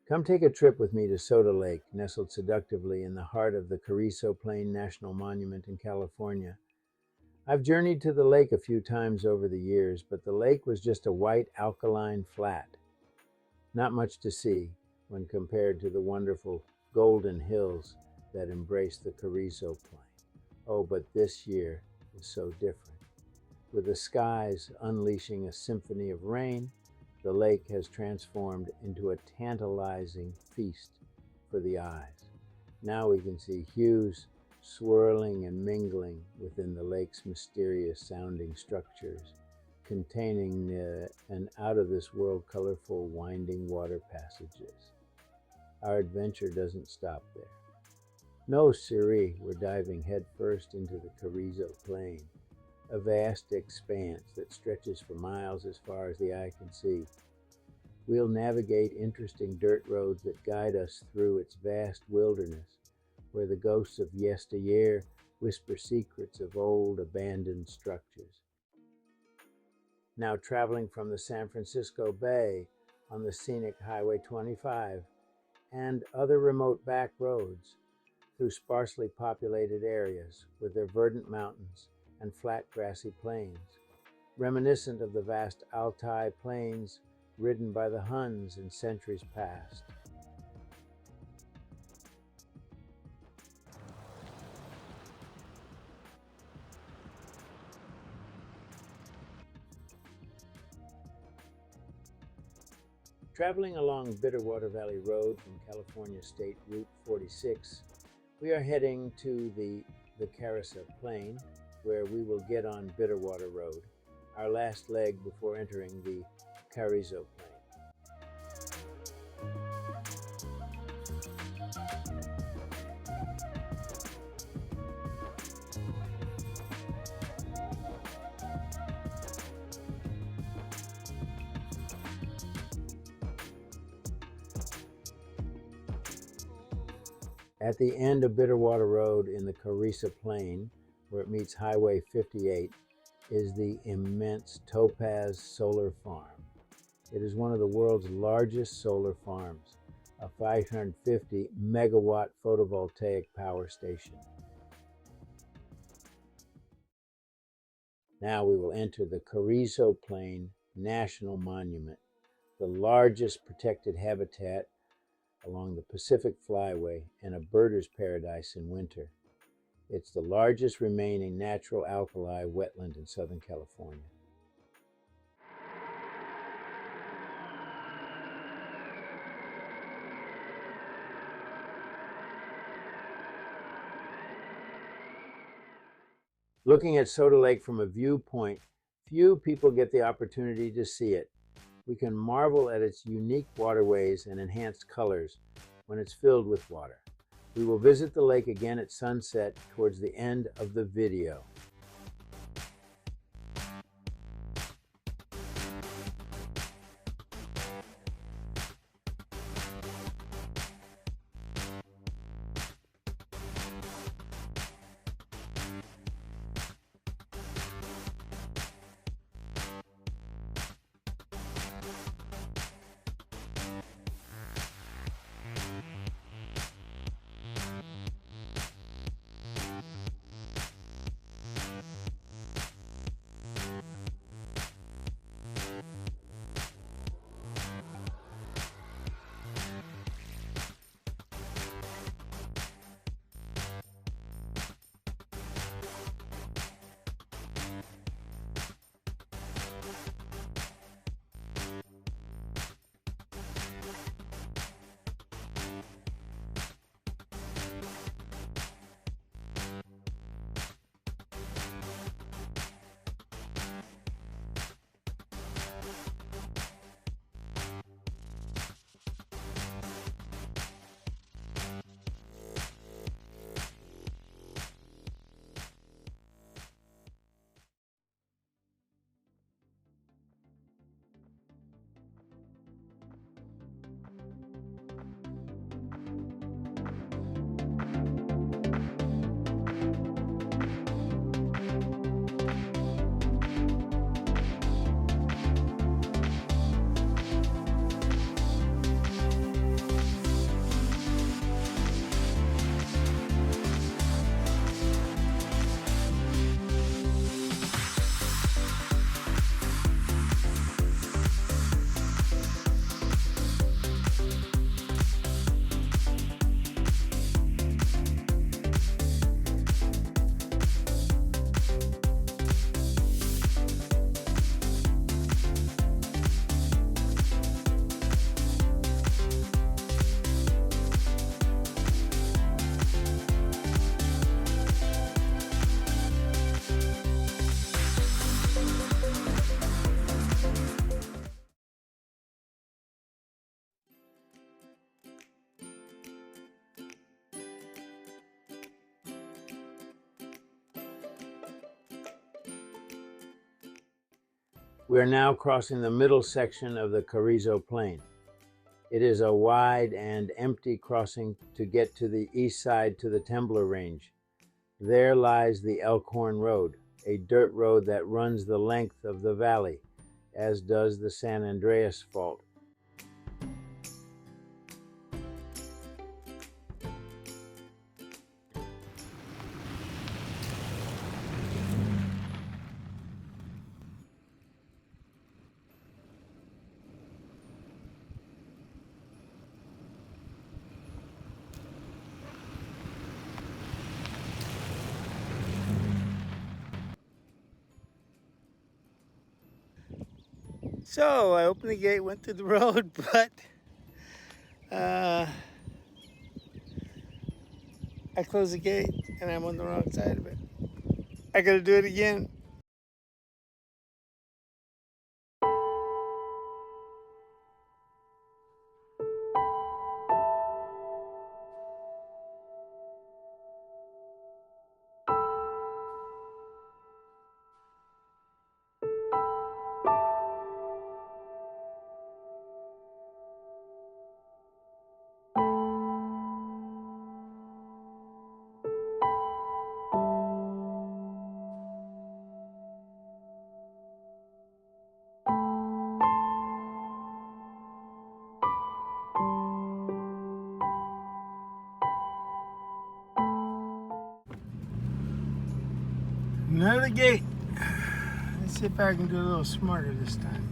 Come take a trip with me to Soda Lake, nestled seductively in the heart of the Carrizo Plain National Monument in California. I've journeyed to the lake a few times over the years, but the lake was just a white alkaline flat. Not much to see when compared to the wonderful golden hills that embrace the Carrizo Plain. Oh, but this year is so different. With the skies unleashing a symphony of rain, the lake has transformed into a tantalizing feast for the eyes. Now we can see hues swirling and mingling within the lake's mysterious sounding structures, containing an out-of-this-world colorful winding water passages. Our adventure doesn't stop there. No, siree, we're diving headfirst into the Carrizo Plain, a vast expanse that stretches for miles as far as the eye can see. We'll navigate interesting dirt roads that guide us through its vast wilderness, where the ghosts of yesteryear whisper secrets of old abandoned structures. Now traveling from the San Francisco Bay on the scenic Highway 25 and other remote back roads through sparsely populated areas with their verdant mountains and flat grassy plains, reminiscent of the vast Altai plains ridden by the Huns in centuries past. Traveling along Bitterwater Valley Road from California State Route 46, we are heading to the Carrizo Plain, where we will get on Bitterwater Road, our last leg before entering the Carrizo Plain. At the end of Bitterwater Road in the Carrizo Plain, where it meets Highway 58, is the immense Topaz Solar Farm. It is one of the world's largest solar farms, a 550 megawatt photovoltaic power station. Now we will enter the Carrizo Plain National Monument, the largest protected habitat along the Pacific Flyway and a birder's paradise in winter. It's the largest remaining natural alkali wetland in Southern California. Looking at Soda Lake from a viewpoint, few people get the opportunity to see it. We can marvel at its unique waterways and enhanced colors when it's filled with water. We will visit the lake again at sunset towards the end of the video. We are now crossing the middle section of the Carrizo Plain. It is a wide and empty crossing to get to the east side to the Temblor Range. There lies the Elkhorn Road, a dirt road that runs the length of the valley, as does the San Andreas Fault. So I opened the gate, went through the road, but I closed the gate and I'm on the wrong side of it. I gotta do it again. Another gate. Let's see if I can do a little smarter this time.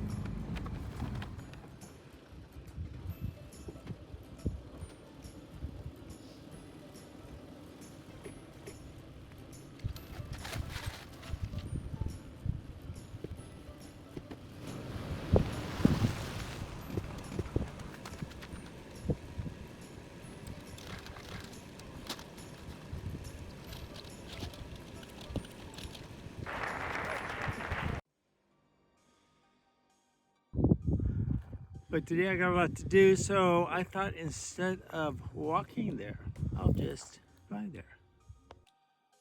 But today I got a lot to do, so I thought instead of walking there, I'll just fly there.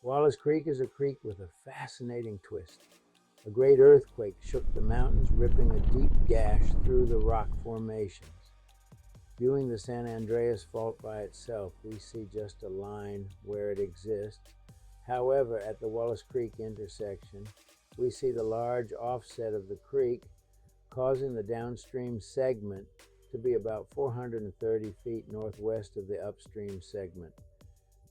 Wallace Creek is a creek with a fascinating twist. A great earthquake shook the mountains, ripping a deep gash through the rock formations. Viewing the San Andreas Fault by itself, we see just a line where it exists. However, at the Wallace Creek intersection, we see the large offset of the creek, causing the downstream segment to be about 430 feet northwest of the upstream segment.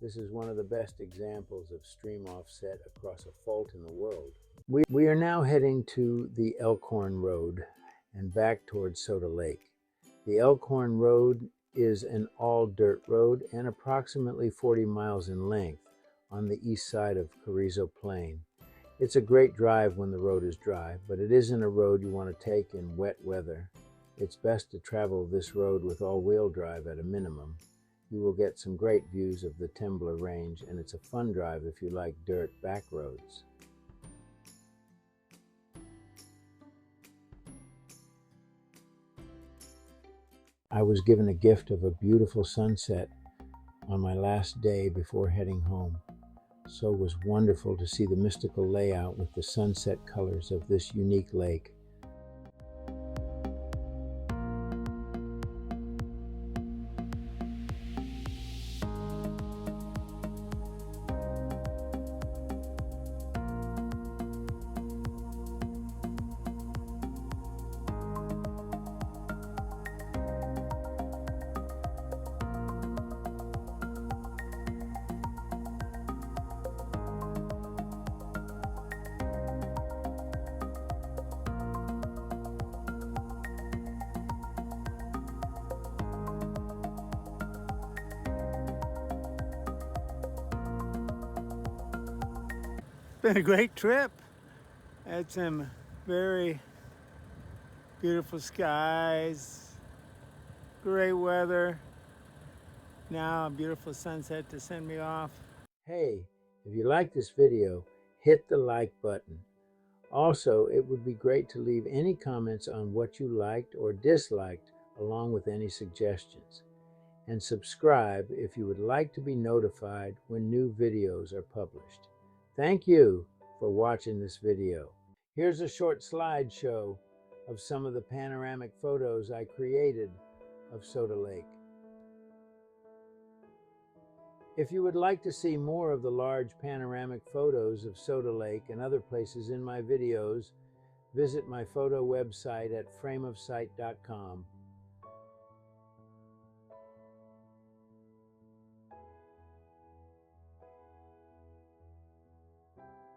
This is one of the best examples of stream offset across a fault in the world. We are now heading to the Elkhorn Road and back towards Soda Lake. The Elkhorn Road is an all-dirt road and approximately 40 miles in length on the east side of Carrizo Plain. It's a great drive when the road is dry, but it isn't a road you want to take in wet weather. It's best to travel this road with all-wheel drive at a minimum. You will get some great views of the Temblor Range, and it's a fun drive if you like dirt back roads. I was given a gift of a beautiful sunset on my last day before heading home. So it was wonderful to see the mystical layout with the sunset colors of this unique lake. Been a great trip. Had some very beautiful skies, great weather. Now a beautiful sunset to send me off. Hey, if you like this video, hit the like button. Also, it would be great to leave any comments on what you liked or disliked, along with any suggestions. And subscribe if you would like to be notified when new videos are published. Thank you for watching this video. Here's a short slideshow of some of the panoramic photos I created of Soda Lake. If you would like to see more of the large panoramic photos of Soda Lake and other places in my videos, visit my photo website at frameofsight.com.